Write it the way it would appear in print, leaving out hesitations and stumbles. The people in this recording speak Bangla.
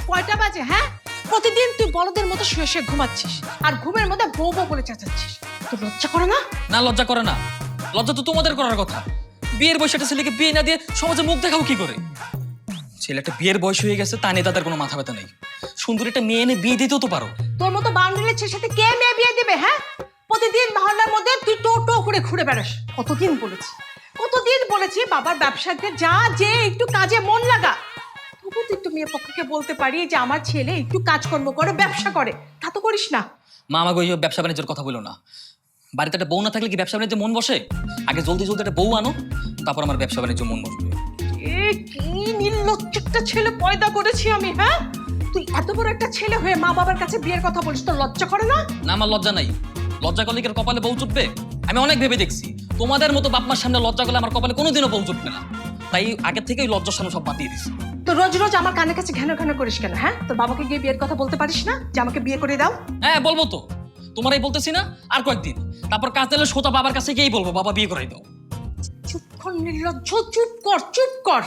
কয়টা বাজে? হ্যাঁ, প্রতিদিন তুই বলদের মতো শুয়ে শুয়ে ঘুমাচ্ছিস আর ঘুমের মধ্যে বউ বউ বলে চেঁচাচ্ছিস। তোর লজ্জা করে না? না, লজ্জা করে না। লজ্জা তো তোমাদের করার কথা। বিয়ের বয়সে একটা ছেলেকে বিয়ে না দিয়ে সমাজে মুখ দেখাবো কি করে? ছেলেটা বিয়ের বয়স হয়ে গেছে, তা নিয়ে তাদের কোনো মাথা ব্যথা নেই। সুন্দর একটা মেয়ে এনে বিয়ে দিতেও তো পারো। তোর মতো বাউন্ডারির ছেলের সাথে কে মেয়ে বিয়ে দিবে? হ্যাঁ, প্রতিদিন মহল্লার মধ্যে তুই টো টো করে ঘুরে বেড়াস। কতদিন বলেছি বাবার ব্যবসাতে যা, যে একটু কাজে মন লাগা। তবু তুই একটু মেয়ে পক্ষকে বলতে পারি যে আমার ছেলে একটু কাজকর্ম করে, ব্যবসা করে। তা তো করিস না। মা, আমাকে ওই ব্যবসা বাণিজ্যের কথা বলো না। বাড়িতে একটা বউ না থাকলে কি ব্যবসা বাণিজ্যে মন বসে? আগে জলদি জলদি একটা বউ আনো, তারপর আমার ব্যবসা বাণিজ্য মন বসবে। কি নির্লজ্জ একটা ছেলে পয়দা করেছি আমি। হ্যাঁ, তুই এত বড় একটা ছেলে হয়ে মা বাবার কাছে বিয়ের কথা বলিস, তোর লজ্জা করে না? না, আমার লজ্জা নাই। লজ্জা করলে কি আর কপালে বউ জুটবে? আমি অনেক ভেবে দেখছি, তোমাদের মতো বাপ মার সামনে লজ্জা করলে আমার কপালে কোনোদিনও বউ জুটবে না। তাই আগে থেকেই লজ্জার সামনে সব বাদ দিয়ে দিছি। তো রোজ রোজ আমার কানের কাছে ঘ্যানো ঘ্যানো করিস কেন? হ্যাঁ, তোর বাবাকে গিয়ে বিয়ের কথা বলতে পারিস না যে আমাকে বিয়ে করে দাও? হ্যাঁ, বলবো তো। তোমারই বলতেছি না, আর কয়েকদিন তারপর কাজ দিলে সোজা বাবার কাছে গিয়েই বলবো বাবা বিয়ে করাই দাও। চুপ কর নির্লজ্জ, চুপ কর।